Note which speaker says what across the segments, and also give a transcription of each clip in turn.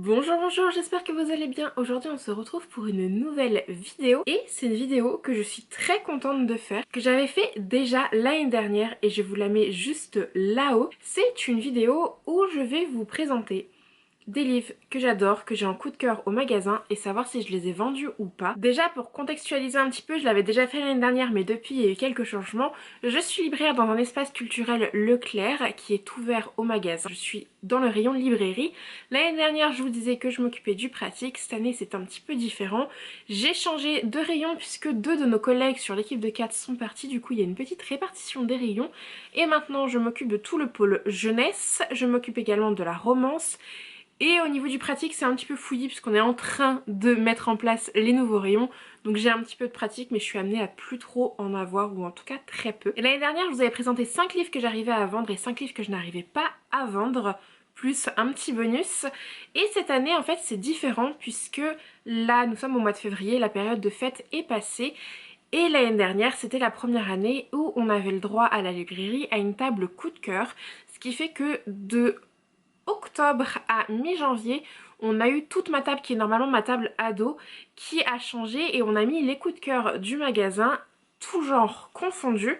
Speaker 1: Bonjour, bonjour, j'espère que vous allez bien. Aujourd'hui on se retrouve pour une nouvelle vidéo et c'est une vidéo que je suis très contente de faire, que j'avais fait déjà l'année dernière et je vous la mets juste là-haut. C'est une vidéo où je vais vous présenter des livres que j'adore, que j'ai en coup de cœur au magasin et savoir si je les ai vendus ou pas. Déjà pour contextualiser un petit peu, je l'avais déjà fait l'année dernière mais depuis il y a eu quelques changements. Je suis libraire dans un espace culturel Leclerc qui est ouvert au magasin. Je suis dans le rayon librairie. L'année dernière je vous disais que je m'occupais du pratique, cette année c'est un petit peu différent. J'ai changé de rayon puisque deux de nos collègues sur l'équipe de 4 sont partis, du coup il y a une petite répartition des rayons. Et maintenant je m'occupe de tout le pôle jeunesse, je m'occupe également de la romance. Et au niveau du pratique, c'est un petit peu fouillis puisqu'on est en train de mettre en place les nouveaux rayons. Donc j'ai un petit peu de pratique mais je suis amenée à plus trop en avoir, ou en tout cas très peu. Et l'année dernière, je vous avais présenté 5 livres que j'arrivais à vendre et 5 livres que je n'arrivais pas à vendre, plus un petit bonus. Et cette année, en fait, c'est différent puisque là, nous sommes au mois de février, la période de fête est passée. Et l'année dernière, c'était la première année où on avait le droit à la librairie à une table coup de cœur. Ce qui fait que de octobre à mi-janvier, on a eu toute ma table qui est normalement ma table ado qui a changé et on a mis les coups de cœur du magasin, tout genre confondus.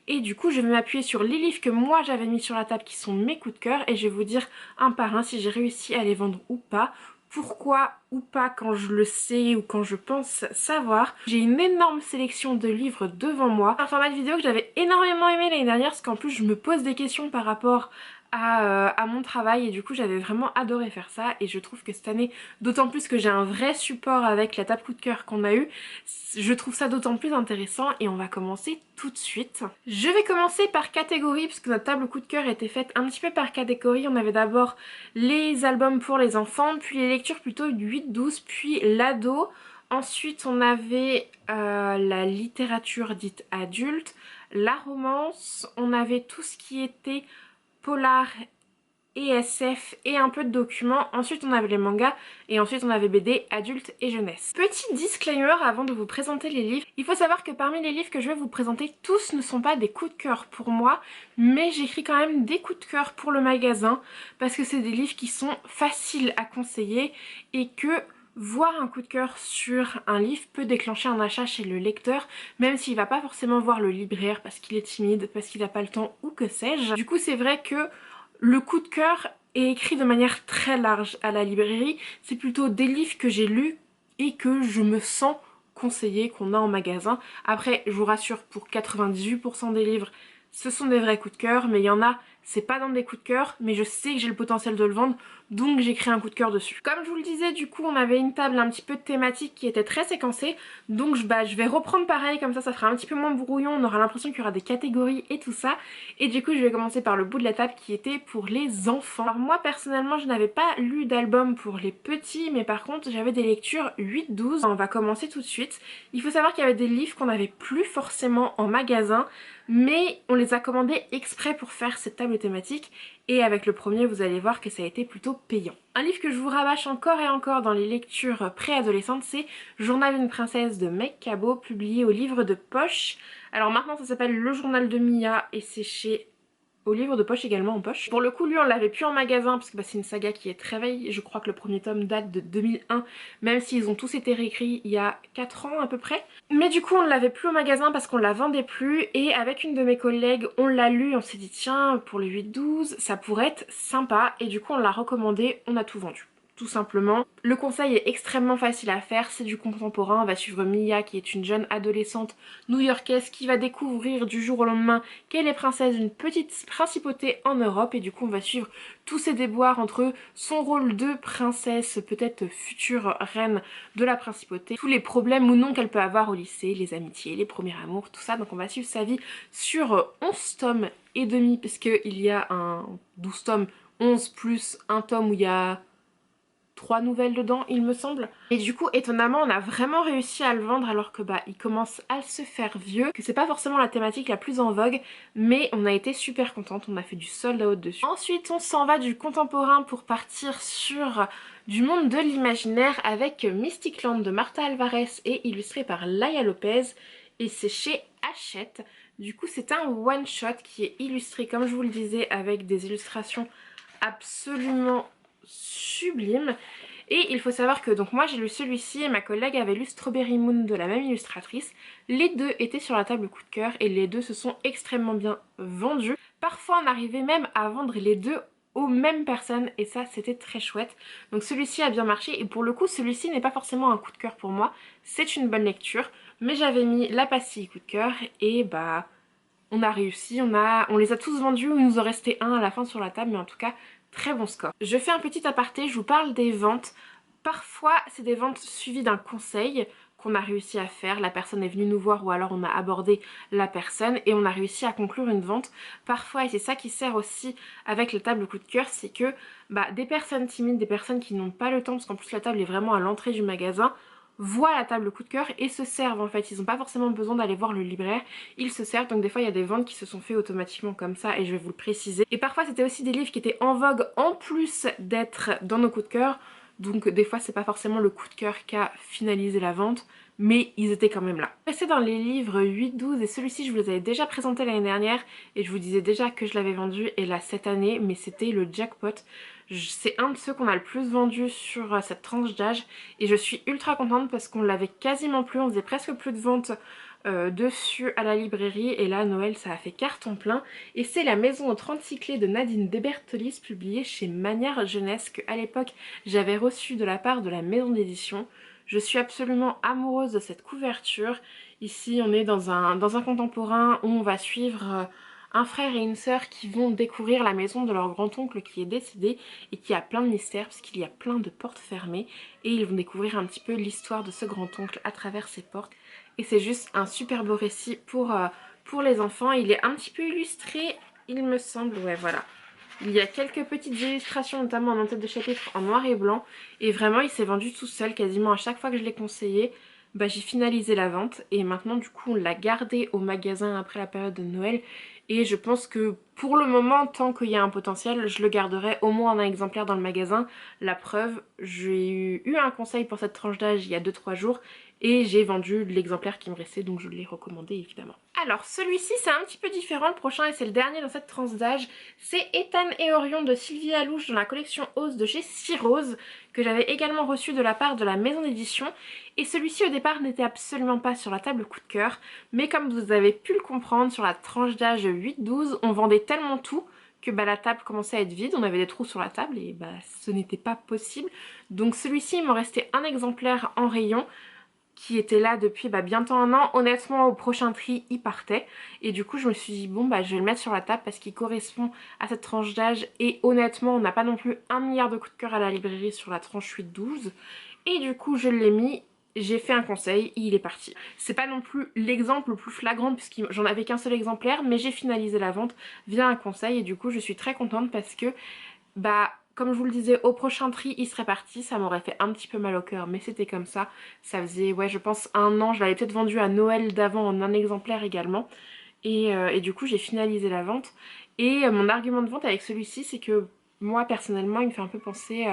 Speaker 1: Et du coup je vais m'appuyer sur les livres que moi j'avais mis sur la table qui sont mes coups de cœur et je vais vous dire un par un si j'ai réussi à les vendre ou pas. Pourquoi ou pas quand je le sais ou quand je pense savoir. J'ai une énorme sélection de livres devant moi. Un format de vidéo que j'avais énormément aimé l'année dernière parce qu'en plus je me pose des questions par rapport à mon travail et du coup j'avais vraiment adoré faire ça et je trouve que cette année, d'autant plus que j'ai un vrai support avec la table coup de cœur qu'on a eu, je trouve ça d'autant plus intéressant et on va commencer tout de suite. Je vais commencer par catégorie puisque notre table coup de cœur était faite un petit peu par catégorie. On avait d'abord les albums pour les enfants, puis les lectures plutôt 8-12, puis l'ado. Ensuite on avait la littérature dite adulte, la romance, on avait tout ce qui était polar et SF et un peu de documents. Ensuite on avait les mangas et ensuite on avait BD, adultes et jeunesse. Petit disclaimer avant de vous présenter les livres. Il faut savoir que parmi les livres que je vais vous présenter, tous ne sont pas des coups de cœur pour moi, mais j'écris quand même des coups de cœur pour le magasin parce que c'est des livres qui sont faciles à conseiller et que voir un coup de cœur sur un livre peut déclencher un achat chez le lecteur, même s'il va pas forcément voir le libraire parce qu'il est timide, parce qu'il n'a pas le temps ou que sais-je. Du coup c'est vrai que le coup de cœur est écrit de manière très large à la librairie. C'est plutôt des livres que j'ai lus et que je me sens conseillé qu'on a en magasin. Après, je vous rassure, pour 98% des livres, ce sont des vrais coups de cœur, mais il y en a, c'est pas dans des coups de cœur, mais je sais que j'ai le potentiel de le vendre, donc j'ai créé un coup de cœur dessus. Comme je vous le disais, du coup, on avait une table un petit peu thématique qui était très séquencée, donc je vais reprendre pareil, comme ça fera un petit peu moins brouillon, on aura l'impression qu'il y aura des catégories et tout ça. Et du coup, je vais commencer par le bout de la table qui était pour les enfants. Alors moi, personnellement, je n'avais pas lu d'album pour les petits, mais par contre, j'avais des lectures 8-12. On va commencer tout de suite. Il faut savoir qu'il y avait des livres qu'on n'avait plus forcément en magasin, mais on les a commandés exprès pour faire cette table thématique et avec le premier vous allez voir que ça a été plutôt payant. Un livre que je vous rabâche encore et encore dans les lectures préadolescentes, c'est Journal d'une princesse de Meg Cabot, publié au livre de poche. Alors maintenant ça s'appelle Le Journal de Mia et c'est chez au livre de poche également en poche. Pour le coup lui on l'avait plus en magasin parce que c'est une saga qui est très vieille, je crois que le premier tome date de 2001 même s'ils ont tous été réécrits il y a 4 ans à peu près. Mais du coup on ne l'avait plus au magasin parce qu'on la vendait plus et avec une de mes collègues on l'a lu, on s'est dit tiens pour le 8-12 ça pourrait être sympa et du coup on l'a recommandé, on a tout vendu. Tout simplement. Le conseil est extrêmement facile à faire, c'est du contemporain, on va suivre Mia qui est une jeune adolescente new-yorkaise qui va découvrir du jour au lendemain qu'elle est princesse d'une petite principauté en Europe et du coup on va suivre tous ses déboires entre son rôle de princesse, peut-être future reine de la principauté, tous les problèmes ou non qu'elle peut avoir au lycée, les amitiés, les premiers amours, tout ça. Donc on va suivre sa vie sur 11 tomes et demi parce qu'il y a un 12 tomes, 11 plus un tome où il y a 3 nouvelles dedans il me semble. Et du coup étonnamment on a vraiment réussi à le vendre alors que il commence à se faire vieux, que c'est pas forcément la thématique la plus en vogue, mais on a été super contente, on a fait du sold out dessus. Ensuite on s'en va du contemporain pour partir sur du monde de l'imaginaire avec Mystic Land de Martha Alvarez et illustré par Laia Lopez et c'est chez Hachette. Du coup c'est un one shot qui est illustré comme je vous le disais avec des illustrations absolument sublimes. Et il faut savoir que donc moi j'ai lu celui-ci et ma collègue avait lu Strawberry Moon de la même illustratrice. Les deux étaient sur la table coup de cœur et les deux se sont extrêmement bien vendus. Parfois on arrivait même à vendre les deux aux mêmes personnes et ça c'était très chouette. Donc celui-ci a bien marché et pour le coup celui-ci n'est pas forcément un coup de cœur pour moi. C'est une bonne lecture mais j'avais mis La Pastille coup de cœur et bah on a réussi, on les a tous vendus, il nous en restait un à la fin sur la table mais en tout cas très bon score. Je fais un petit aparté, je vous parle des ventes. Parfois c'est des ventes suivies d'un conseil qu'on a réussi à faire, la personne est venue nous voir ou alors on a abordé la personne et on a réussi à conclure une vente. Parfois, et c'est ça qui sert aussi avec la table coup de cœur, c'est que des personnes timides, des personnes qui n'ont pas le temps, parce qu'en plus la table est vraiment à l'entrée du magasin, voient la table coup de cœur et se servent en fait. Ils n'ont pas forcément besoin d'aller voir le libraire, ils se servent. Donc des fois il y a des ventes qui se sont faites automatiquement comme ça et je vais vous le préciser. Et parfois c'était aussi des livres qui étaient en vogue en plus d'être dans nos coups de cœur. Donc des fois c'est pas forcément le coup de cœur qui a finalisé la vente, mais ils étaient quand même là. C'est dans les livres 8-12 et celui-ci je vous les avais déjà présenté l'année dernière et je vous disais déjà que je l'avais vendu et là cette année, mais c'était le jackpot. C'est un de ceux qu'on a le plus vendu sur cette tranche d'âge et je suis ultra contente parce qu'on l'avait quasiment plus, on faisait presque plus de ventes dessus à la librairie et là Noël ça a fait carton plein et c'est La Maison aux 36 clés de Nadine Debertolis publiée chez Manière Jeunesse que à l'époque j'avais reçu de la part de la maison d'édition. Je suis absolument amoureuse de cette couverture. Ici on est dans un contemporain où on va suivre un frère et une sœur qui vont découvrir la maison de leur grand-oncle qui est décédé et qui a plein de mystères parce qu'il y a plein de portes fermées et ils vont découvrir un petit peu l'histoire de ce grand-oncle à travers ces portes. Et c'est juste un super beau récit pour les enfants. Il est un petit peu illustré, il me semble, ouais voilà. Il y a quelques petites illustrations, notamment en tête de chapitre en noir et blanc. Et vraiment, il s'est vendu tout seul quasiment à chaque fois que je l'ai conseillé. J'ai finalisé la vente et maintenant du coup on l'a gardé au magasin après la période de Noël. Et je pense que pour le moment, tant qu'il y a un potentiel, je le garderai au moins en un exemplaire dans le magasin. La preuve, j'ai eu un conseil pour cette tranche d'âge il y a 2-3 jours et j'ai vendu l'exemplaire qui me restait, donc je l'ai recommandé évidemment. Alors celui-ci c'est un petit peu différent, le prochain et c'est le dernier dans cette tranche d'âge. C'est Ethan et Orion de Sylvie Alouche dans la collection Ose de chez Cyrose, que j'avais également reçu de la part de la maison d'édition. Et celui-ci au départ n'était absolument pas sur la table coup de cœur, mais comme vous avez pu le comprendre, sur la tranche d'âge 8-12, on vendait tellement tout que la table commençait à être vide, on avait des trous sur la table et ce n'était pas possible. Donc celui-ci, il m'en restait un exemplaire en rayon qui était là depuis bientôt un an. Honnêtement au prochain tri il partait et du coup je me suis dit bon je vais le mettre sur la table parce qu'il correspond à cette tranche d'âge et honnêtement on n'a pas non plus 1 milliard de coups de cœur à la librairie sur la tranche 8-12 et du coup je l'ai mis. J'ai fait un conseil, il est parti. C'est pas non plus l'exemple le plus flagrant puisque j'en avais qu'un seul exemplaire, mais j'ai finalisé la vente via un conseil et du coup je suis très contente parce que comme je vous le disais, au prochain tri il serait parti. Ça m'aurait fait un petit peu mal au cœur mais c'était comme ça. Ça faisait je pense un an, je l'avais peut-être vendu à Noël d'avant en un exemplaire également et du coup j'ai finalisé la vente et mon argument de vente avec celui-ci c'est que moi personnellement il me fait un peu penser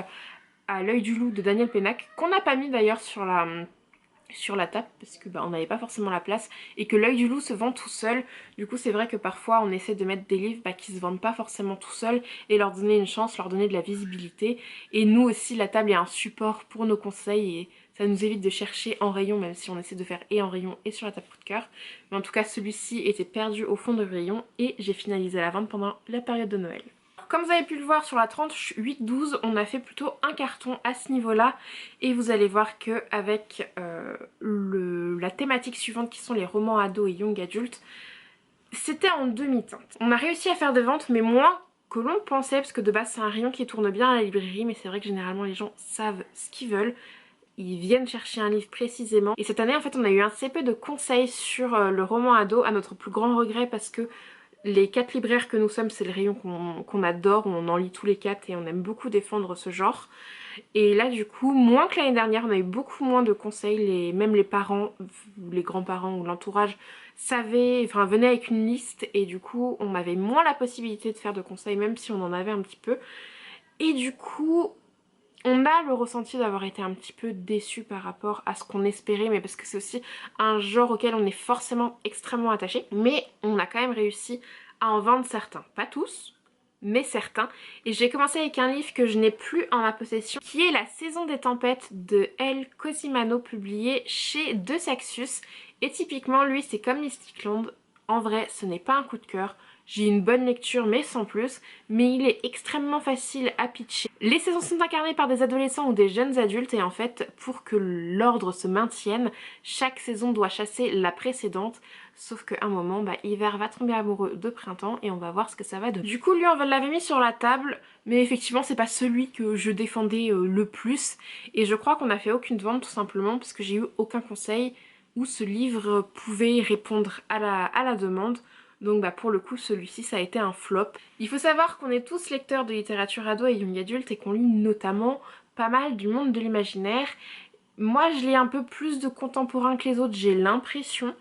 Speaker 1: à L'œil du loup de Daniel Pénac, qu'on n'a pas mis d'ailleurs sur la table parce que on n'avait pas forcément la place et que L'œil du loup se vend tout seul. Du coup c'est vrai que parfois on essaie de mettre des livres qui se vendent pas forcément tout seuls et leur donner une chance, leur donner de la visibilité. Et nous aussi la table est un support pour nos conseils et ça nous évite de chercher en rayon, même si on essaie de faire et en rayon et sur la table coup de cœur. Mais en tout cas celui-ci était perdu au fond de rayon et j'ai finalisé la vente pendant la période de Noël. Comme vous avez pu le voir sur la tranche 8-12, on a fait plutôt un carton à ce niveau-là et vous allez voir que avec la thématique suivante qui sont les romans ados et young adultes, c'était en demi-teinte. On a réussi à faire des ventes mais moins que l'on pensait parce que de base c'est un rayon qui tourne bien à la librairie mais c'est vrai que généralement les gens savent ce qu'ils veulent. Ils viennent chercher un livre précisément et cette année en fait on a eu assez peu de conseils sur le roman ado à notre plus grand regret parce que les 4 libraires que nous sommes, c'est le rayon qu'on adore, on en lit tous les 4 et on aime beaucoup défendre ce genre. Et là du coup, moins que l'année dernière, on a eu beaucoup moins de conseils, même les parents, les grands-parents ou l'entourage venaient avec une liste et du coup on avait moins la possibilité de faire de conseils même si on en avait un petit peu. Et du coup on a le ressenti d'avoir été un petit peu déçu par rapport à ce qu'on espérait, mais parce que c'est aussi un genre auquel on est forcément extrêmement attaché. Mais on a quand même réussi à en vendre certains, pas tous, mais certain. Et j'ai commencé avec un livre que je n'ai plus en ma possession, qui est La Saison des Tempêtes de L. Cosimano, publié chez De Saxus. Et typiquement, lui, c'est comme Mystic Land. En vrai, ce n'est pas un coup de cœur. J'ai une bonne lecture, mais sans plus. Mais il est extrêmement facile à pitcher. Les saisons sont incarnées par des adolescents ou des jeunes adultes. Et en fait, pour que l'ordre se maintienne, chaque saison doit chasser la précédente. Sauf qu'à un moment, Hiver va tomber amoureux de Printemps et on va voir ce que ça va donner. Du coup, lui, on l'avait mis sur la table. Mais effectivement, c'est pas celui que je défendais le plus. Et je crois qu'on n'a fait aucune vente, tout simplement, parce que j'ai eu aucun conseil où ce livre pouvait répondre à la demande. Donc pour le coup, celui-ci, ça a été un flop. Il faut savoir qu'on est tous lecteurs de littérature ado et young adulte et qu'on lit notamment pas mal du monde de l'imaginaire. Moi, je lis un peu plus de contemporains que les autres, j'ai l'impression.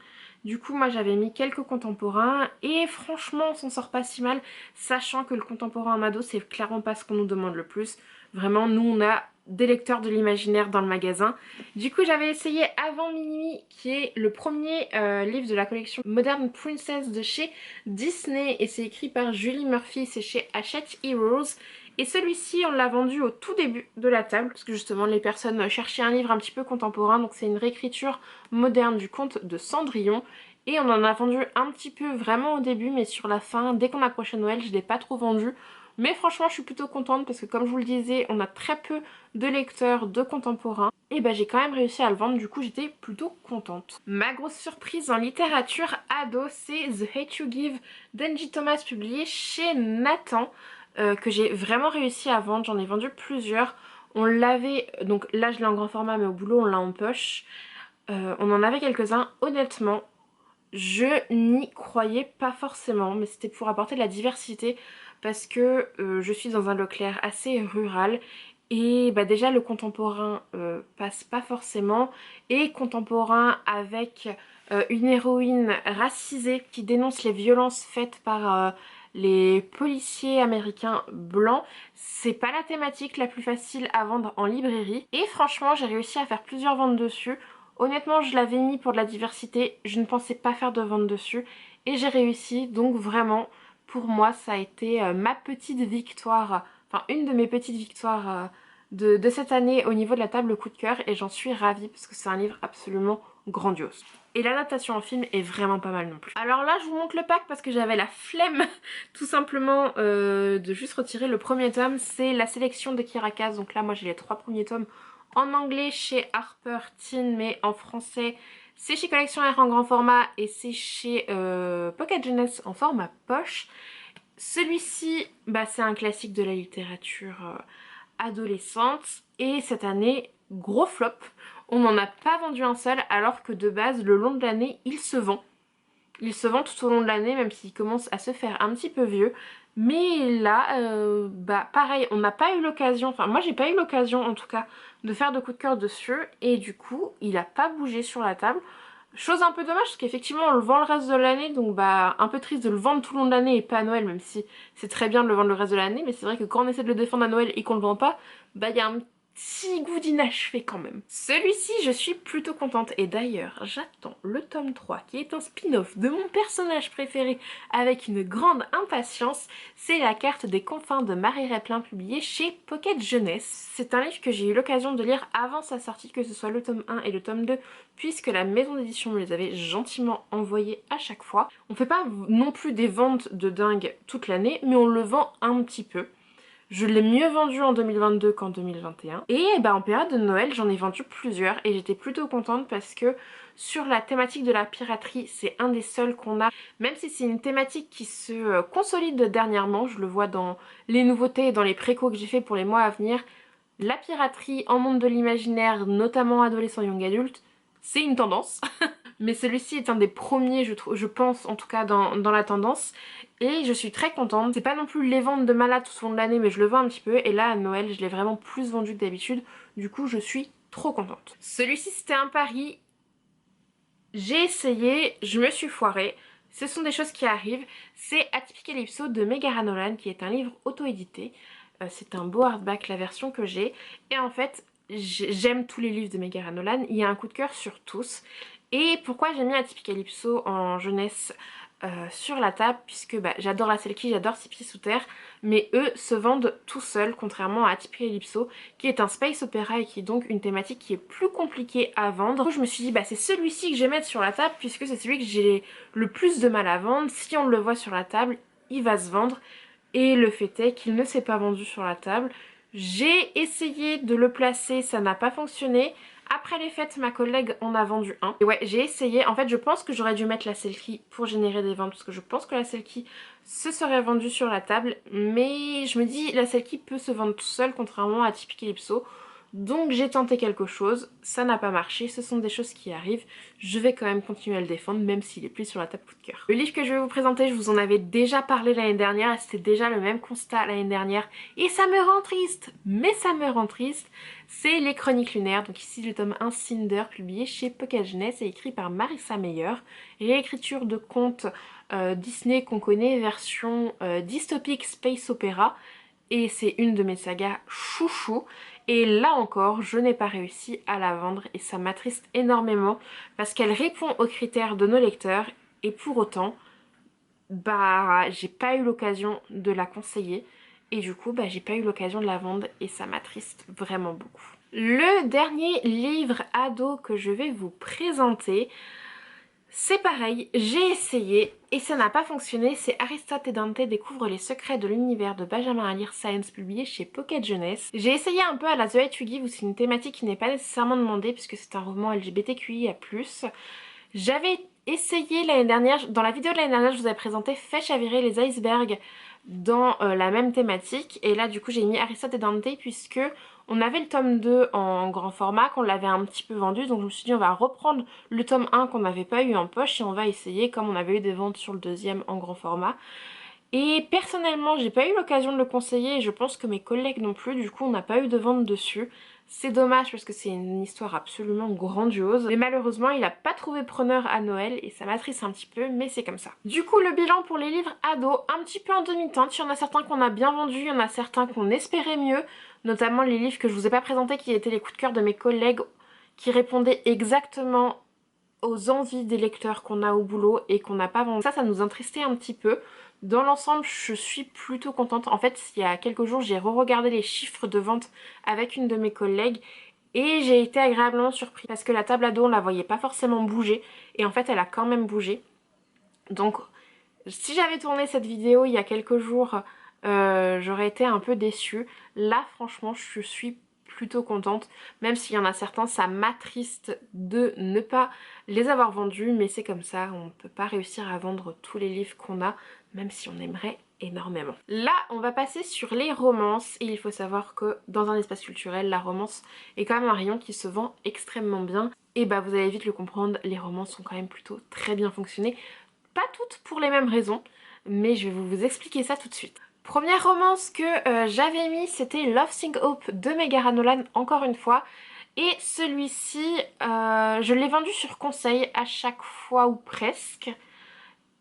Speaker 1: Du coup, moi, j'avais mis quelques contemporains et franchement, on s'en sort pas si mal, sachant que le contemporain en ado, c'est clairement pas ce qu'on nous demande le plus. Vraiment, nous, on a des lecteurs de l'imaginaire dans le magasin. Du coup, j'avais essayé Avant minuit, qui est le premier livre de la collection Modern Princess de chez Disney, et c'est écrit par Julie Murphy, c'est chez Hachette Heroes. Et celui-ci, on l'a vendu au tout début de la table, parce que justement les personnes cherchaient un livre un petit peu contemporain, donc c'est une réécriture moderne du conte de Cendrillon. Et on en a vendu un petit peu vraiment au début, mais sur la fin, dès qu'on approchait Noël, je ne l'ai pas trop vendu. Mais franchement, je suis plutôt contente parce que comme je vous le disais, on a très peu de lecteurs de contemporains. Et j'ai quand même réussi à le vendre, du coup j'étais plutôt contente. Ma grosse surprise en littérature ado, c'est The Hate You Give d'Angie Thomas, publié chez Nathan. Que j'ai vraiment réussi à vendre, j'en ai vendu plusieurs. On l'avait, donc là je l'ai en grand format mais au boulot on l'a en poche. On en avait quelques-uns, honnêtement je n'y croyais pas forcément, mais c'était pour apporter de la diversité parce que je suis dans un Leclerc assez rural et déjà le contemporain passe pas forcément, et contemporain avec une héroïne racisée qui dénonce les violences faites par les policiers américains blancs, c'est pas la thématique la plus facile à vendre en librairie. Et franchement, j'ai réussi à faire plusieurs ventes dessus. Honnêtement, je l'avais mis pour de la diversité, je ne pensais pas faire de vente dessus et j'ai réussi. Donc vraiment, pour moi, ça a été ma petite victoire, enfin une de mes petites victoires de cette année au niveau de la table coup de cœur, et j'en suis ravie parce que c'est un livre absolument grandiose. Et l'adaptation en film est vraiment pas mal non plus. Alors là, je vous montre le pack parce que j'avais la flemme tout simplement de juste retirer le premier tome. C'est la sélection de Kirakas. Donc là, moi j'ai les 3 premiers tomes en anglais chez Harper Teen, mais en français c'est chez Collection R en grand format et c'est chez Pocket Jeunesse en format poche. Celui-ci, c'est un classique de la littérature adolescente, et cette année, gros flop. On n'en a pas vendu un seul, alors que de base, le long de l'année, il se vend. Il se vend tout au long de l'année, même s'il commence à se faire un petit peu vieux. Mais là, pareil, on n'a pas eu l'occasion, enfin moi j'ai pas eu l'occasion en tout cas de faire de coup de cœur dessus, et du coup il a pas bougé sur la table. Chose un peu dommage parce qu'effectivement on le vend le reste de l'année, donc un peu triste de le vendre tout le long de l'année et pas à Noël, même si c'est très bien de le vendre le reste de l'année, mais c'est vrai que quand on essaie de le défendre à Noël et qu'on le vend pas, il y a un petit goût d'inachevé quand même. Celui-ci, je suis plutôt contente, et d'ailleurs j'attends le tome 3 qui est un spin-off de mon personnage préféré avec une grande impatience. C'est La Carte des confins de Marie Replin, publié chez Pocket Jeunesse. C'est un livre que j'ai eu l'occasion de lire avant sa sortie, que ce soit le tome 1 et le tome 2, puisque la maison d'édition me les avait gentiment envoyés à chaque fois. On fait pas non plus des ventes de dingue toute l'année, mais on le vend un petit peu. Je l'ai mieux vendu en 2022 qu'en 2021. Et en période de Noël, j'en ai vendu plusieurs et j'étais plutôt contente parce que sur la thématique de la piraterie, c'est un des seuls qu'on a. Même si c'est une thématique qui se consolide dernièrement, je le vois dans les nouveautés et dans les précos que j'ai fait pour les mois à venir. La piraterie en monde de l'imaginaire, notamment adolescent young adulte, c'est une tendance. Mais celui-ci est un des premiers, je pense en tout cas, dans la tendance. Et je suis très contente. C'est pas non plus les ventes de malade tout au long de l'année, mais je le vends un petit peu. Et là, à Noël, je l'ai vraiment plus vendu que d'habitude. Du coup, je suis trop contente. Celui-ci, c'était un pari. J'ai essayé, je me suis foirée. Ce sont des choses qui arrivent. C'est Atypical Ellipso de Megara Nolan, qui est un livre auto-édité. C'est un beau hardback, la version que j'ai. Et en fait, j'aime tous les livres de Megara Nolan. Il y a un coup de cœur sur tous. Et pourquoi j'ai mis Atypical Ellipso en jeunesse sur la table puisque bah, j'adore la Selkie, j'adore Six Pieds Sous Terre, mais eux se vendent tout seuls contrairement à Atypia Ellipso qui est un space opéra et qui est donc une thématique qui est plus compliquée à vendre. Donc je me suis dit bah c'est celui-ci que je vais mettre sur la table puisque c'est celui que j'ai le plus de mal à vendre. Si on le voit sur la table, il va se vendre et le fait est qu'il ne s'est pas vendu sur la table. J'ai essayé de le placer, ça n'a pas fonctionné. Après les fêtes, ma collègue en a vendu un. Et ouais, j'ai essayé. En fait, je pense que j'aurais dû mettre la Selkie pour générer des ventes parce que je pense que la Selkie se serait vendue sur la table. Mais je me dis, la Selkie peut se vendre tout seul contrairement à Typique Ellipso. Donc j'ai tenté quelque chose, ça n'a pas marché, ce sont des choses qui arrivent. Je vais quand même continuer à le défendre même s'il est plus sur la table coup de cœur. Le livre que je vais vous présenter, je vous en avais déjà parlé l'année dernière et c'était déjà le même constat l'année dernière. Et ça me rend triste, mais ça me rend triste. C'est Les Chroniques Lunaires, donc ici le tome 1 Cinder, publié chez Pocket Jeunesse et écrit par Marissa Meyer. Réécriture de contes Disney qu'on connaît, version dystopique space opéra. Et c'est une de mes sagas chouchou. Et là encore, je n'ai pas réussi à la vendre et ça m'attriste énormément parce qu'elle répond aux critères de nos lecteurs et pour autant, bah j'ai pas eu l'occasion de la conseiller et du coup, bah j'ai pas eu l'occasion de la vendre et ça m'attriste vraiment beaucoup. Le dernier livre ado que je vais vous présenter, c'est pareil, j'ai essayé et ça n'a pas fonctionné, c'est Aristote et Dante découvrent les secrets de l'univers de Benjamin à lire Science publié chez Pocket Jeunesse. J'ai essayé un peu à la The Hate You Give où c'est une thématique qui n'est pas nécessairement demandée puisque c'est un roman LGBTQIA+. J'avais essayé l'année dernière, dans la vidéo de l'année dernière je vous avais présenté Fais chavirer les icebergs dans la même thématique et là du coup j'ai mis Aristote et Dante puisque on avait le tome 2 en grand format, qu'on l'avait un petit peu vendu, donc je me suis dit on va reprendre le tome 1 qu'on n'avait pas eu en poche et on va essayer comme on avait eu des ventes sur le deuxième en grand format. Et personnellement j'ai pas eu l'occasion de le conseiller et je pense que mes collègues non plus, du coup on n'a pas eu de vente dessus. C'est dommage parce que c'est une histoire absolument grandiose. Mais malheureusement il a pas trouvé preneur à Noël et ça m'attriste un petit peu, mais c'est comme ça. Du coup le bilan pour les livres ados, un petit peu en demi-teinte. Il y en a certains qu'on a bien vendus, il y en a certains qu'on espérait mieux. Notamment les livres que je vous ai pas présentés qui étaient les coups de cœur de mes collègues qui répondaient exactement aux envies des lecteurs qu'on a au boulot et qu'on n'a pas vendu. Ça nous entristait un petit peu. Dans l'ensemble, je suis plutôt contente. En fait, il y a quelques jours, j'ai re-regardé les chiffres de vente avec une de mes collègues et j'ai été agréablement surprise parce que la table à dos, on la voyait pas forcément bouger et en fait, elle a quand même bougé. Donc, si j'avais tourné cette vidéo il y a quelques jours, j'aurais été un peu déçue. Là, franchement, je suis plutôt contente, même s'il y en a certains, ça m'attriste de ne pas les avoir vendus, mais c'est comme ça, on ne peut pas réussir à vendre tous les livres qu'on a, même si on aimerait énormément. Là, on va passer sur les romances, et il faut savoir que dans un espace culturel, la romance est quand même un rayon qui se vend extrêmement bien, et bah vous allez vite le comprendre, les romances ont quand même plutôt très bien fonctionné, pas toutes pour les mêmes raisons, mais je vais vous expliquer ça tout de suite. Première romance que j'avais mis, c'était Love Sing Hope de Megara Nolan, encore une fois. Et celui-ci, je l'ai vendu sur conseil à chaque fois ou presque.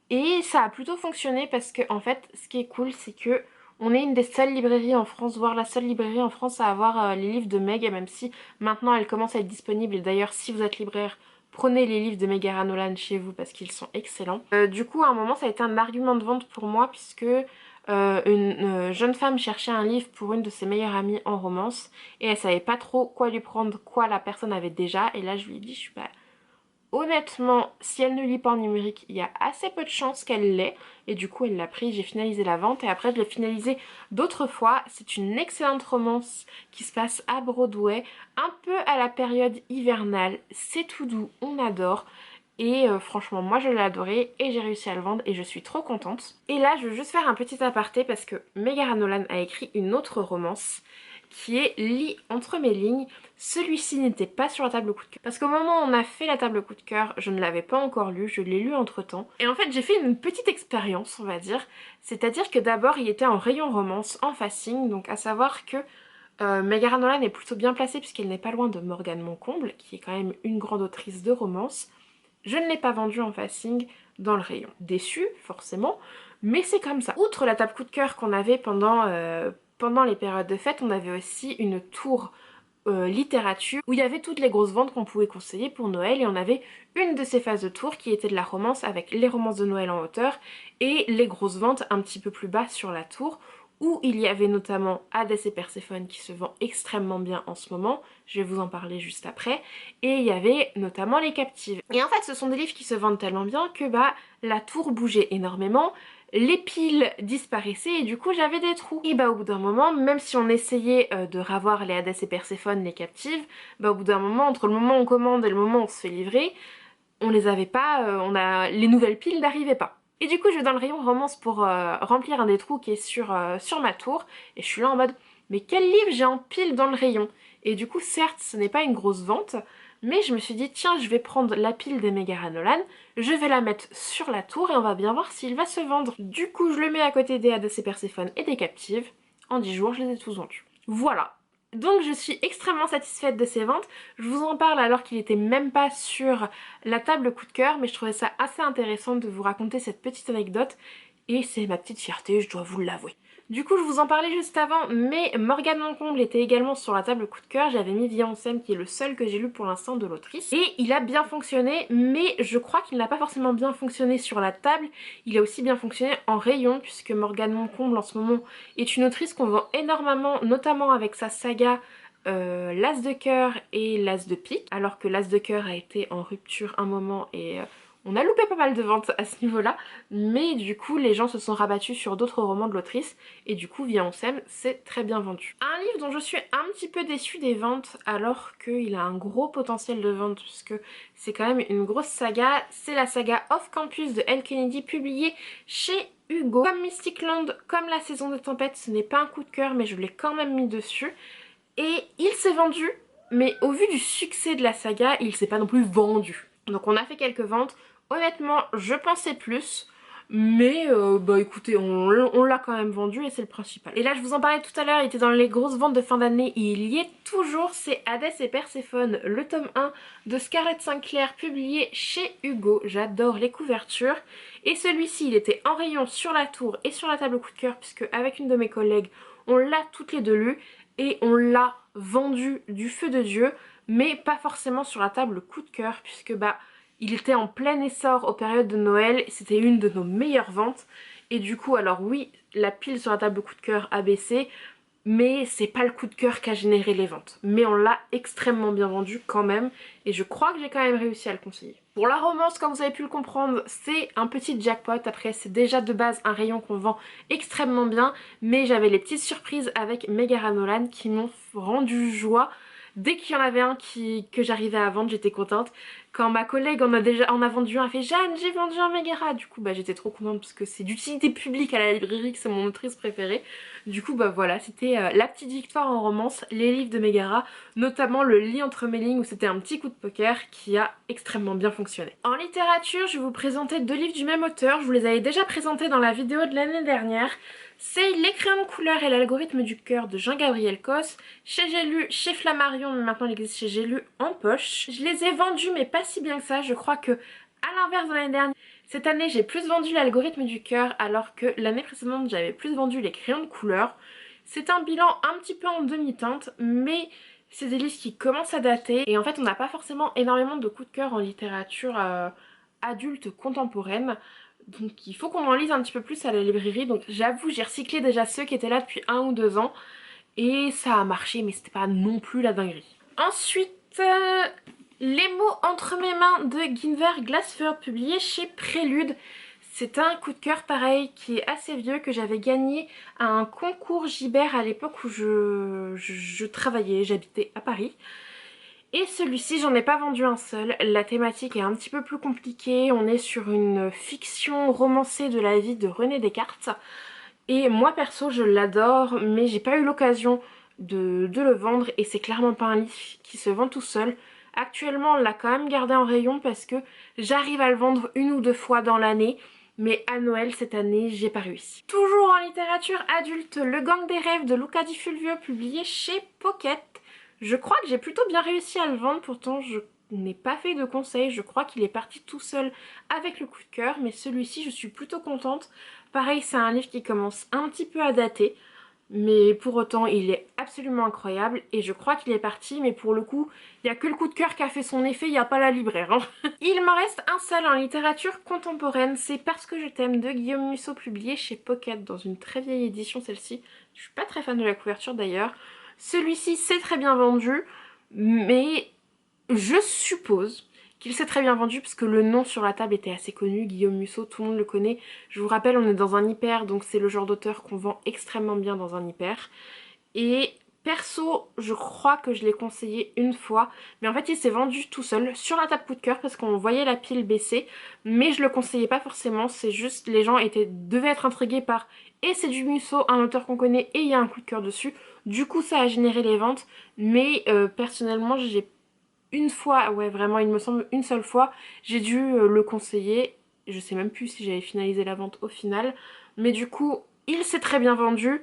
Speaker 1: Et ça a plutôt fonctionné parce que en fait, ce qui est cool, c'est que on est une des seules librairies en France, voire la seule librairie en France à avoir les livres de Meg, même si maintenant elle commence à être disponible. Et d'ailleurs, si vous êtes libraire, prenez les livres de Megara Nolan chez vous parce qu'ils sont excellents. Du coup, à un moment, ça a été un argument de vente pour moi puisque une jeune femme cherchait un livre pour une de ses meilleures amies en romance et elle savait pas trop quoi lui prendre, quoi la personne avait déjà. Et là, je lui ai dit, je suis pas... Honnêtement, si elle ne lit pas en numérique, il y a assez peu de chances qu'elle l'ait. Et du coup, elle l'a pris, j'ai finalisé la vente. Et après, je l'ai finalisé d'autres fois. C'est une excellente romance qui se passe à Broadway, un peu à la période hivernale. C'est tout doux, on adore. Et franchement, moi je l'ai adoré et j'ai réussi à le vendre et je suis trop contente. Et là, je veux juste faire un petit aparté parce que Megara Nolan a écrit une autre romance qui est Lis entre mes lignes. Celui-ci n'était pas sur la table coup de cœur. Parce qu'au moment où on a fait la table coup de cœur, je ne l'avais pas encore lu, je l'ai lu entre temps. Et en fait, j'ai fait une petite expérience, on va dire. C'est-à-dire que d'abord, il était en rayon romance, en facing, donc à savoir que Megara Nolan est plutôt bien placée puisqu'elle n'est pas loin de Morgane Moncomble, qui est quand même une grande autrice de romance. Je ne l'ai pas vendu en facing dans le rayon. Déçue, forcément, mais c'est comme ça. Outre la table coup de cœur qu'on avait pendant les périodes de fête, on avait aussi une tour littérature où il y avait toutes les grosses ventes qu'on pouvait conseiller pour Noël et on avait une de ces phases de tour qui était de la romance avec les romances de Noël en hauteur et les grosses ventes un petit peu plus bas sur la tour où il y avait notamment Hadès et Perséphone qui se vend extrêmement bien en ce moment, je vais vous en parler juste après, et il y avait notamment Les Captives. Et en fait ce sont des livres qui se vendent tellement bien que bah la tour bougeait énormément, les piles disparaissaient et du coup j'avais des trous. Et bah au bout d'un moment, même si on essayait de ravoir les Hadès et Perséphone, les Captives, bah au bout d'un moment, entre le moment où on commande et le moment où on se fait livrer, on les avait pas, les nouvelles piles n'arrivaient pas. Et du coup je vais dans le rayon romance pour remplir un des trous qui est sur ma tour, et je suis là en mode mais quel livre j'ai en pile dans le rayon? Et du coup certes ce n'est pas une grosse vente, mais je me suis dit tiens je vais prendre la pile des Megara Nolan, je vais la mettre sur la tour et on va bien voir s'il va se vendre. Du coup je le mets à côté des Hadès et Perséphone et des Captives, en 10 jours je les ai tous vendus. Voilà. Donc je suis extrêmement satisfaite de ces ventes, je vous en parle alors qu'il était même pas sur la table coup de cœur, mais je trouvais ça assez intéressant de vous raconter cette petite anecdote et c'est ma petite fierté, je dois vous l'avouer. Du coup je vous en parlais juste avant, mais Morgane Moncomble était également sur la table coup de cœur, j'avais mis Via en scène qui est le seul que j'ai lu pour l'instant de l'autrice, et il a bien fonctionné, mais je crois qu'il n'a pas forcément bien fonctionné sur la table, il a aussi bien fonctionné en rayon, puisque Morgane Moncomble en ce moment est une autrice qu'on vend énormément, notamment avec sa saga l'As de cœur et l'As de pique, alors que l'As de cœur a été en rupture un moment et on a loupé pas mal de ventes à ce niveau-là, mais du coup les gens se sont rabattus sur d'autres romans de l'autrice et du coup Via on s'aime c'est très bien vendu. Un livre dont je suis un petit peu déçue des ventes alors qu'il a un gros potentiel de vente puisque c'est quand même une grosse saga, c'est la saga Off Campus de Elle Kennedy publiée chez Hugo. Comme Mystic Land, comme La Saison des Tempêtes, ce n'est pas un coup de cœur mais je l'ai quand même mis dessus. Et il s'est vendu, mais au vu du succès de la saga, il s'est pas non plus vendu. Donc on a fait quelques ventes. Honnêtement, je pensais plus. Mais bah écoutez, on l'a quand même vendu et c'est le principal. Et là je vous en parlais tout à l'heure, il était dans les grosses ventes de fin d'année et il y est toujours, c'est Hadès et Perséphone, le tome 1 de Scarlett Sinclair publié chez Hugo. J'adore les couvertures. Et celui-ci il était en rayon sur la tour et sur la table coup de cœur puisque avec une de mes collègues on l'a toutes les deux lu et on l'a vendu du feu de Dieu, mais pas forcément sur la table coup de cœur puisque bah il était en plein essor aux périodes de Noël, c'était une de nos meilleures ventes. Et du coup, alors oui, la pile sur la table coup de cœur a baissé, mais c'est pas le coup de cœur qui a généré les ventes. Mais on l'a extrêmement bien vendu quand même, et je crois que j'ai quand même réussi à le conseiller. Pour la romance, comme vous avez pu le comprendre, c'est un petit jackpot. Après, c'est déjà de base un rayon qu'on vend extrêmement bien, mais j'avais les petites surprises avec Megara Nolan qui m'ont rendu joie. Dès qu'il y en avait un que j'arrivais à vendre, j'étais contente. Quand ma collègue en a vendu un, elle fait Jeanne, j'ai vendu un Megara. Du coup, bah j'étais trop contente parce que c'est d'utilité publique à la librairie, que c'est mon autrice préférée. Du coup, bah voilà, c'était la petite victoire en romance, les livres de Megara, notamment le lit entre mes lignes où c'était un petit coup de poker qui a extrêmement bien fonctionné. En littérature, je vais vous présenter deux livres du même auteur. Je vous les avais déjà présentés dans la vidéo de l'année dernière. C'est Les crayons de couleur et l'algorithme du cœur de Jean-Gabriel Cos, chez J'ai lu, chez Flammarion, mais maintenant il existe chez J'ai lu en poche. Je les ai vendus mais pas si bien que ça, je crois que à l'inverse de l'année dernière, cette année j'ai plus vendu l'algorithme du cœur alors que l'année précédente j'avais plus vendu les crayons de couleur. C'est un bilan un petit peu en demi-teinte mais c'est des livres qui commencent à dater et en fait on n'a pas forcément énormément de coups de cœur en littérature adulte contemporaine. Donc il faut qu'on en lise un petit peu plus à la librairie. Donc j'avoue j'ai recyclé déjà ceux qui étaient là depuis 1 ou 2 ans. Et ça a marché mais c'était pas non plus la dinguerie. Ensuite Les mots entre mes mains de Guinevere Glassford publié chez Prélude. C'est un coup de cœur pareil qui est assez vieux que j'avais gagné à un concours Gibert à l'époque où je travaillais, j'habitais à Paris. Et celui-ci, j'en ai pas vendu un seul. La thématique est un petit peu plus compliquée. On est sur une fiction romancée de la vie de René Descartes. Et moi perso, je l'adore, mais j'ai pas eu l'occasion de le vendre. Et c'est clairement pas un livre qui se vend tout seul. Actuellement, on l'a quand même gardé en rayon parce que j'arrive à le vendre 1 ou 2 fois dans l'année. Mais à Noël cette année, j'ai pas réussi. Toujours en littérature adulte, Le Gang des rêves de Luca Di Fulvio publié chez Pocket. Je crois que j'ai plutôt bien réussi à le vendre, pourtant je n'ai pas fait de conseils, je crois qu'il est parti tout seul avec le coup de cœur, mais celui-ci je suis plutôt contente. Pareil, c'est un livre qui commence un petit peu à dater, Mais pour autant, il est absolument incroyable et je crois qu'il est parti, mais pour le coup, il n'y a que le coup de cœur qui a fait son effet, il n'y a pas la libraire. Il me reste un seul en littérature contemporaine, c'est Parce que je t'aime de Guillaume Musso, publié chez Pocket dans une très vieille édition celle-ci. Je suis pas très fan de la couverture d'ailleurs. Celui-ci s'est très bien vendu, mais je suppose qu'il s'est très bien vendu parce que le nom sur la table était assez connu, Guillaume Musso, tout le monde le connaît. Je vous rappelle, on est dans un hyper, donc c'est le genre d'auteur qu'on vend extrêmement bien dans un hyper. Et perso, je crois que je l'ai conseillé une fois, mais en fait il s'est vendu tout seul sur la table coup de cœur parce qu'on voyait la pile baisser, mais je le conseillais pas forcément, c'est juste les gens devaient être intrigués par et c'est du Musso, un auteur qu'on connaît et il y a un coup de cœur dessus. Du coup ça a généré les ventes, mais personnellement j'ai une fois, ouais vraiment il me semble une seule fois, j'ai dû le conseiller. Je sais même plus si j'avais finalisé la vente au final, mais du coup il s'est très bien vendu,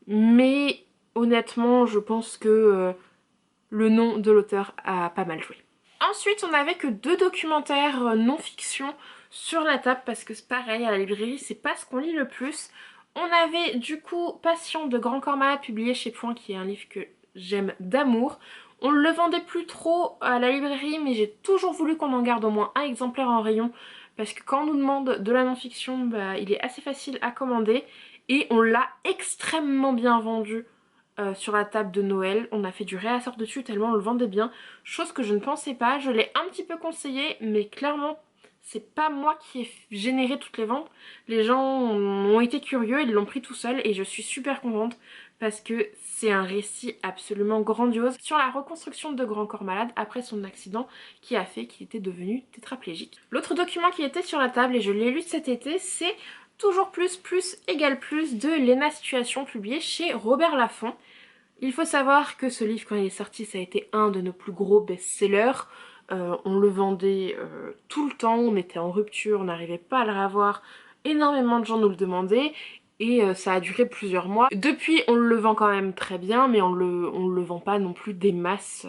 Speaker 1: mais honnêtement je pense que le nom de l'auteur a pas mal joué. Ensuite on n'avait que 2 documentaires non-fiction sur la table parce que c'est pareil, à la librairie c'est pas ce qu'on lit le plus. On avait du coup Passion de Grand Corps Malade publié chez Point, qui est un livre que j'aime d'amour. On le vendait plus trop à la librairie, mais j'ai toujours voulu qu'on en garde au moins un exemplaire en rayon parce que quand on nous demande de la non-fiction, bah, il est assez facile à commander et on l'a extrêmement bien vendu sur la table de Noël. On a fait du réassort dessus tellement on le vendait bien, chose que je ne pensais pas. Je l'ai un petit peu conseillé, mais clairement c'est pas moi qui ai généré toutes les ventes. Les gens ont été curieux, ils l'ont pris tout seul et je suis super contente parce que c'est un récit absolument grandiose sur la reconstruction de Grand Corps Malade après son accident qui a fait qu'il était devenu tétraplégique. L'autre document qui était sur la table, et je l'ai lu cet été, c'est Toujours plus, plus égale plus de Léna Situation, publié chez Robert Laffont. Il faut savoir que ce livre, quand il est sorti, ça a été un de nos plus gros best-sellers. On le vendait tout le temps, on était en rupture, on n'arrivait pas à le revoir. Énormément de gens nous le demandaient et ça a duré plusieurs mois. Depuis, on le vend quand même très bien, mais on le vend pas non plus des masses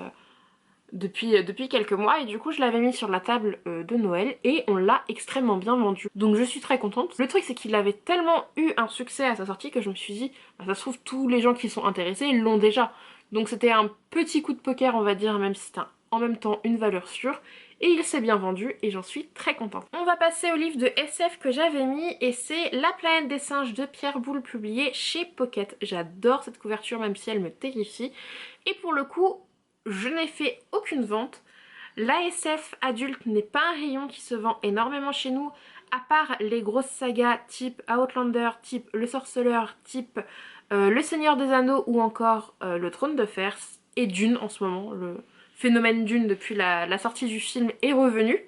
Speaker 1: depuis quelques mois, et du coup je l'avais mis sur la table de Noël et on l'a extrêmement bien vendu. Donc je suis très contente. Le truc c'est qu'il avait tellement eu un succès à sa sortie que je me suis dit, bah, ça se trouve tous les gens qui sont intéressés ils l'ont déjà. Donc c'était un petit coup de poker on va dire, même si c'était en même temps une valeur sûre. Et il s'est bien vendu et j'en suis très contente. On va passer au livre de SF que j'avais mis et c'est La planète des singes de Pierre Boulle, publié chez Pocket. J'adore cette couverture même si elle me terrifie. Et pour le coup, je n'ai fait aucune vente. L'ASF adulte n'est pas un rayon qui se vend énormément chez nous, à part les grosses sagas type Outlander, type Le Sorceleur, type Le Seigneur des Anneaux ou encore Le Trône de Fer et Dune en ce moment. Le phénomène Dune depuis la sortie du film est revenu.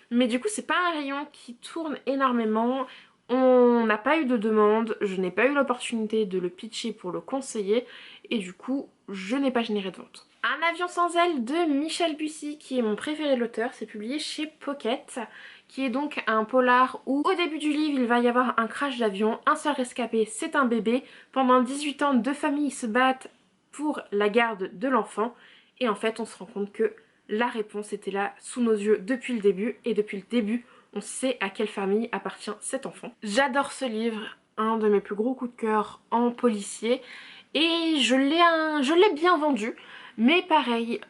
Speaker 1: Mais du coup c'est pas un rayon qui tourne énormément. On n'a pas eu de demande, je n'ai pas eu l'opportunité de le pitcher pour le conseiller et du coup je n'ai pas généré de vente. Un avion sans aile de Michel Bussy, qui est mon préféré de l'auteur, c'est publié chez Pocket, qui est donc un polar où au début du livre il va y avoir un crash d'avion, un seul rescapé, c'est un bébé. Pendant 18 ans, 2 familles se battent pour la garde de l'enfant et en fait on se rend compte que la réponse était là sous nos yeux depuis le début et depuis le début on sait à quelle famille appartient cet enfant. J'adore ce livre, un de mes plus gros coups de cœur en policier et je l'ai bien vendu. Mais pareil,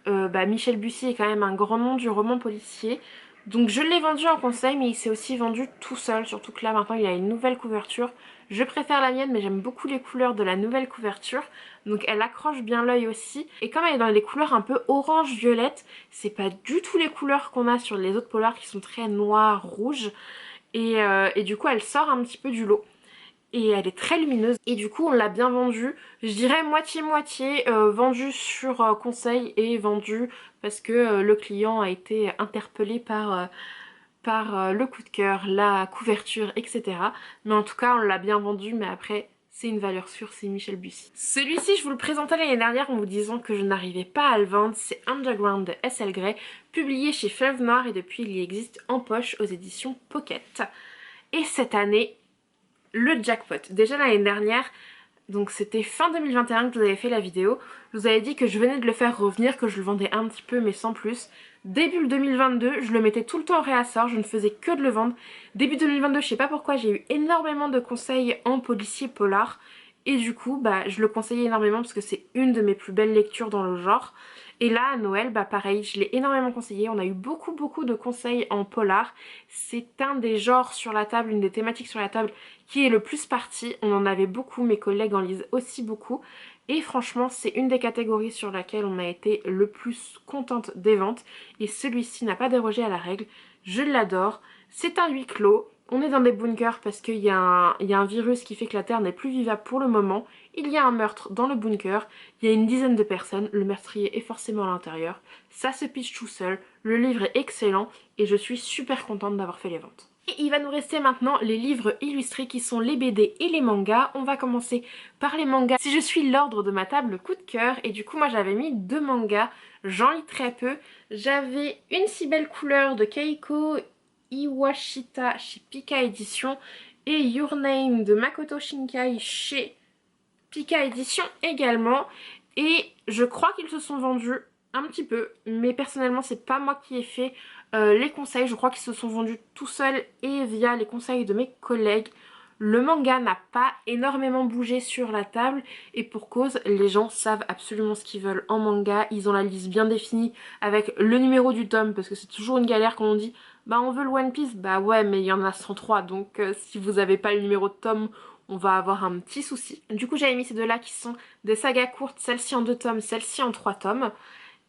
Speaker 1: Michel Bussy est quand même un grand nom du roman policier. Donc je l'ai vendu en conseil, mais il s'est aussi vendu tout seul. Surtout que là maintenant il a une nouvelle couverture. Je préfère la mienne, mais j'aime beaucoup les couleurs de la nouvelle couverture. Donc elle accroche bien l'œil aussi. Et comme elle est dans des couleurs un peu orange-violette, c'est pas du tout les couleurs qu'on a sur les autres polars qui sont très noires, rouges. Et du coup elle sort un petit peu du lot. Et elle est très lumineuse et du coup on l'a bien vendue, je dirais moitié-moitié, vendue sur conseil et vendue parce que le client a été interpellé par le coup de cœur, la couverture, etc. Mais en tout cas on l'a bien vendu, mais après c'est une valeur sûre, c'est Michel Bussy. Celui-ci je vous le présentais l'année dernière en vous disant que je n'arrivais pas à le vendre, c'est Underground de S.L. Grey, publié chez Fleuve Noir et depuis il y existe en poche aux éditions Pocket. Et cette année, le jackpot. Déjà l'année dernière, donc c'était fin 2021 que je vous avais fait la vidéo, je vous avais dit que je venais de le faire revenir, que je le vendais un petit peu mais sans plus. Début 2022, je le mettais tout le temps en réassort, je ne faisais que de le vendre. Début 2022, je sais pas pourquoi, j'ai eu énormément de conseils en policier polar et du coup bah je le conseillais énormément parce que c'est une de mes plus belles lectures dans le genre. Et là à Noël bah pareil, je l'ai énormément conseillé, on a eu beaucoup de conseils en polar. C'est un des genres sur la table, une des thématiques sur la table qui est le plus parti, on en avait beaucoup, mes collègues en lisent aussi beaucoup. Et franchement c'est une des catégories sur laquelle on a été le plus contente des ventes. Et celui-ci n'a pas dérogé à la règle, je l'adore. C'est un huis clos, on est dans des bunkers parce qu'il y a un virus qui fait que la Terre n'est plus vivable pour le moment. Il y a un meurtre dans le bunker, il y a une dizaine de personnes, le meurtrier est forcément à l'intérieur. Ça se pitch tout seul, le livre est excellent et je suis super contente d'avoir fait les ventes. Et il va nous rester maintenant les livres illustrés qui sont les BD et les mangas. On va commencer par les mangas. Si je suis l'ordre de ma table, coup de cœur. Et du coup moi j'avais mis 2 mangas, j'en lis très peu. J'avais Une si belle couleur de Keiko Iwashita chez Pika Édition et Your Name de Makoto Shinkai chez Pika Édition également. Et je crois qu'ils se sont vendus un petit peu, mais personnellement c'est pas moi qui ai fait les conseils, je crois qu'ils se sont vendus tout seuls et via les conseils de mes collègues. Le manga n'a pas énormément bougé sur la table et pour cause, les gens savent absolument ce qu'ils veulent en manga, ils ont la liste bien définie avec le numéro du tome parce que c'est toujours une galère quand on dit bah on veut le One Piece, bah ouais mais il y en a 103 donc si vous avez pas le numéro de tome on va avoir un petit souci. Du coup j'avais mis ces deux là qui sont des sagas courtes, celle-ci en 2 tomes, celle-ci en 3 tomes.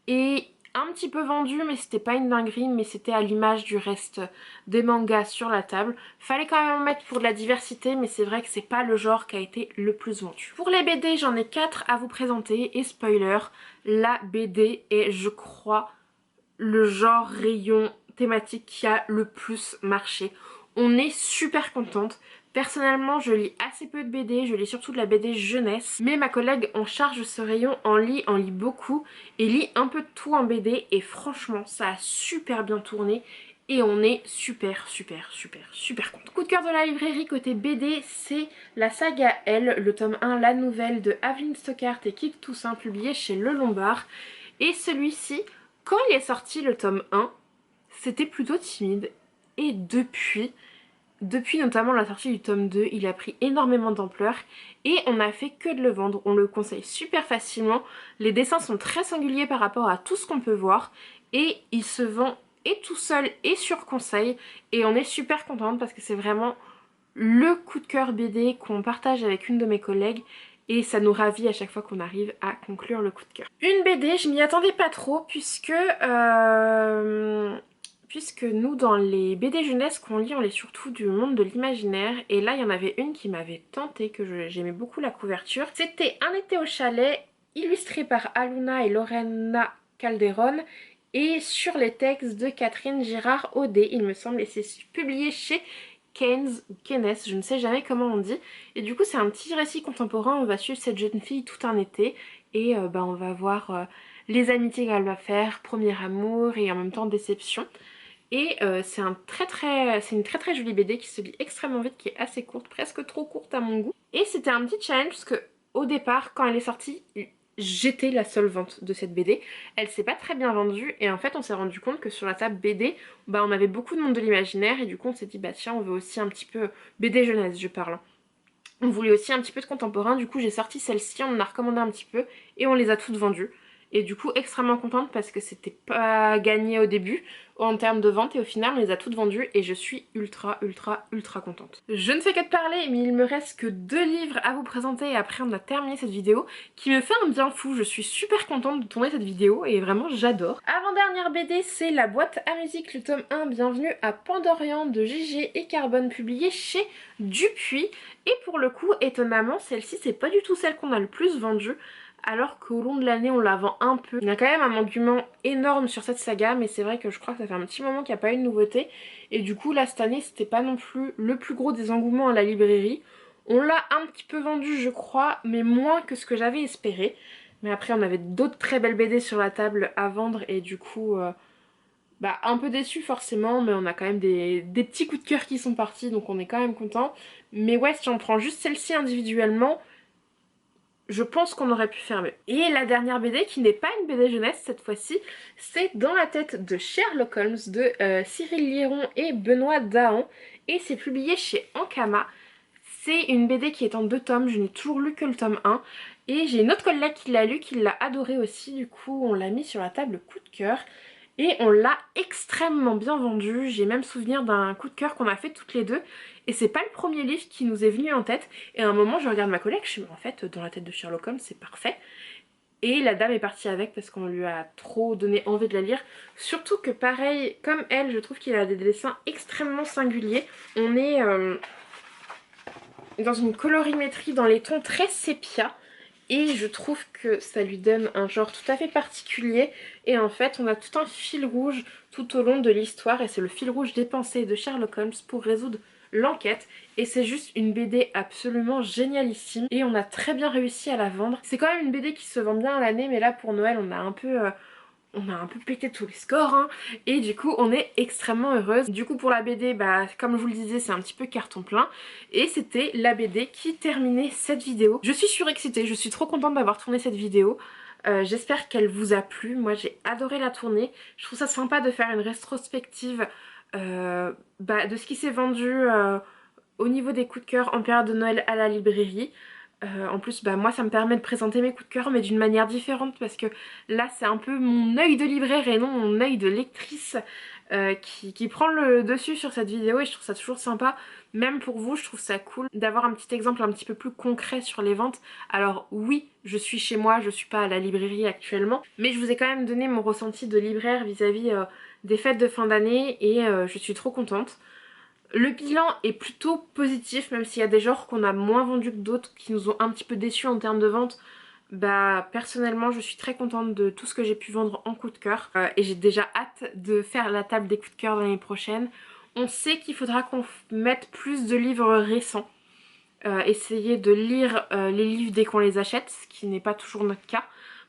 Speaker 1: Et un petit peu vendu mais c'était pas une dinguerie, mais c'était à l'image du reste des mangas sur la table. Fallait quand même en mettre pour de la diversité, mais c'est vrai que c'est pas le genre qui a été le plus vendu. Pour les BD j'en ai 4 à vous présenter et spoiler, la BD est je crois le genre rayon thématique qui a le plus marché. On est super contente. Personnellement, je lis assez peu de BD, je lis surtout de la BD jeunesse. Mais ma collègue en charge ce rayon en lit beaucoup et lit un peu de tout en BD. Et franchement, ça a super bien tourné. Et on est super content. Coup de cœur de la librairie côté BD, c'est la saga Elle, le tome 1, la nouvelle de Aveline Stockart et Kit Toussaint, publié chez Le Lombard. Et celui-ci, quand il est sorti le tome 1, c'était plutôt timide. Et depuis notamment la sortie du tome 2, il a pris énormément d'ampleur et on n'a fait que de le vendre. On le conseille super facilement. Les dessins sont très singuliers par rapport à tout ce qu'on peut voir et il se vend et tout seul et sur conseil et on est super contente parce que c'est vraiment le coup de cœur BD qu'on partage avec une de mes collègues et ça nous ravit à chaque fois qu'on arrive à conclure le coup de cœur. Une BD, je m'y attendais pas trop puisque nous dans les BD jeunesse qu'on lit, on lit surtout du monde de l'imaginaire et là il y en avait une qui m'avait tentée, que j'aimais beaucoup la couverture. C'était Un été au chalet, illustré par Aluna et Lorena Calderon et sur les textes de Catherine Girard-Audet il me semble, et c'est publié chez Keynes ou Keynes, je ne sais jamais comment on dit. Et du coup c'est un petit récit contemporain, on va suivre cette jeune fille tout un été et on va voir les amitiés qu'elle va faire, premier amour et en même temps déception. Et c'est une très jolie BD qui se lit extrêmement vite, qui est assez courte, presque trop courte à mon goût. Et c'était un petit challenge parce que au départ, quand elle est sortie, j'étais la seule vente de cette BD. Elle s'est pas très bien vendue et en fait on s'est rendu compte que sur la table BD, on avait beaucoup de monde de l'imaginaire et du coup on s'est dit bah tiens on veut aussi un petit peu BD jeunesse je parle. On voulait aussi un petit peu de contemporain, du coup j'ai sorti celle-ci, on en a recommandé un petit peu et on les a toutes vendues. Et du coup extrêmement contente parce que c'était pas gagné au début en termes de vente et au final on les a toutes vendues et je suis ultra contente. Je ne fais que de parler mais il me reste que 2 livres à vous présenter et après on a terminé cette vidéo qui me fait un bien fou. Je suis super contente de tourner cette vidéo et vraiment j'adore. Avant-dernière BD, c'est La boîte à musique, le tome 1, Bienvenue à Pandorian de Gégé et Carbone, publié chez Dupuis. Et pour le coup, étonnamment, celle-ci c'est pas du tout celle qu'on a le plus vendue, alors qu'au long de l'année on la vend un peu. Il y a quand même un engouement énorme sur cette saga, mais c'est vrai que je crois que ça fait un petit moment qu'il n'y a pas eu de nouveauté. Et du coup là cette année c'était pas non plus le plus gros des engouements à la librairie. On l'a un petit peu vendu je crois, mais moins que ce que j'avais espéré. Mais après on avait d'autres très belles BD sur la table à vendre et du coup un peu déçu forcément, mais on a quand même des petits coups de cœur qui sont partis, donc on est quand même content. Mais ouais, si on prend juste celle-ci individuellement, je pense qu'on aurait pu faire mieux. Et la dernière BD, qui n'est pas une BD jeunesse cette fois-ci, c'est Dans la tête de Sherlock Holmes de Cyril Liron et Benoît Dahan. Et c'est publié chez Ankama. C'est une BD qui est en 2 tomes, je n'ai toujours lu que le tome 1. Et j'ai une autre collègue qui l'a lu, qui l'a adoré aussi, du coup on l'a mis sur la table coup de cœur. Et on l'a extrêmement bien vendu, j'ai même souvenir d'un coup de cœur qu'on a fait toutes les deux. Et c'est pas le premier livre qui nous est venu en tête. Et à un moment je regarde ma collègue, je me dis en fait dans la tête de Sherlock Holmes c'est parfait. Et la dame est partie avec parce qu'on lui a trop donné envie de la lire. Surtout que pareil, comme elle, je trouve qu'il a des dessins extrêmement singuliers. On est dans une colorimétrie dans les tons très sépia. Et je trouve que ça lui donne un genre tout à fait particulier. Et en fait, on a tout un fil rouge tout au long de l'histoire. Et c'est le fil rouge des pensées de Sherlock Holmes pour résoudre l'enquête. Et c'est juste une BD absolument génialissime. Et on a très bien réussi à la vendre. C'est quand même une BD qui se vend bien à l'année. Mais là, pour Noël, on a un peu pété tous les scores hein. Et du coup on est extrêmement heureuse. Du coup pour la BD, bah comme je vous le disais, c'est un petit peu carton plein. Et c'était la BD qui terminait cette vidéo. Je suis surexcitée, je suis trop contente d'avoir tourné cette vidéo. J'espère qu'elle vous a plu. Moi j'ai adoré la tourner. Je trouve ça sympa de faire une rétrospective de ce qui s'est vendu au niveau des coups de cœur en période de Noël à la librairie. En plus moi ça me permet de présenter mes coups de cœur mais d'une manière différente parce que là c'est un peu mon œil de libraire et non mon œil de lectrice qui prend le dessus sur cette vidéo et je trouve ça toujours sympa. Même pour vous je trouve ça cool d'avoir un petit exemple un petit peu plus concret sur les ventes. Alors oui je suis chez moi, je suis pas à la librairie actuellement, mais je vous ai quand même donné mon ressenti de libraire vis-à-vis des fêtes de fin d'année et je suis trop contente. Le bilan est plutôt positif, même s'il y a des genres qu'on a moins vendus que d'autres qui nous ont un petit peu déçus en termes de vente. Bah personnellement je suis très contente de tout ce que j'ai pu vendre en coup de cœur et j'ai déjà hâte de faire la table des coups de cœur l'année prochaine. On sait qu'il faudra qu'on mette plus de livres récents, essayer de lire les livres dès qu'on les achète, ce qui n'est pas toujours notre cas,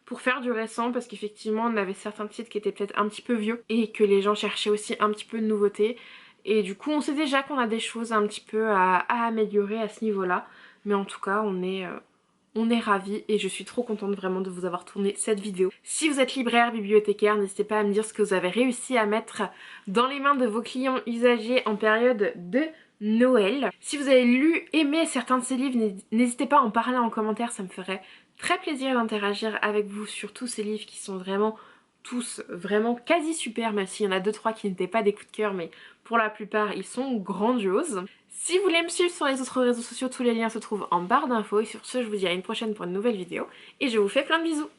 Speaker 1: pour faire du récent parce qu'effectivement on avait certains titres qui étaient peut-être un petit peu vieux et que les gens cherchaient aussi un petit peu de nouveauté. Et du coup on sait déjà qu'on a des choses un petit peu à améliorer à ce niveau-là. Mais en tout cas on est ravis et je suis trop contente vraiment de vous avoir tourné cette vidéo. Si vous êtes libraire, bibliothécaire, n'hésitez pas à me dire ce que vous avez réussi à mettre dans les mains de vos clients usagers en période de Noël. Si vous avez lu, aimé certains de ces livres, n'hésitez pas à en parler en commentaire, ça me ferait très plaisir d'interagir avec vous sur tous ces livres qui sont vraiment tous vraiment quasi super, même s'il y en a 2-3 qui n'étaient pas des coups de cœur, mais pour la plupart ils sont grandioses. Si vous voulez me suivre sur les autres réseaux sociaux, tous les liens se trouvent en barre d'infos et sur ce je vous dis à une prochaine pour une nouvelle vidéo et je vous fais plein de bisous.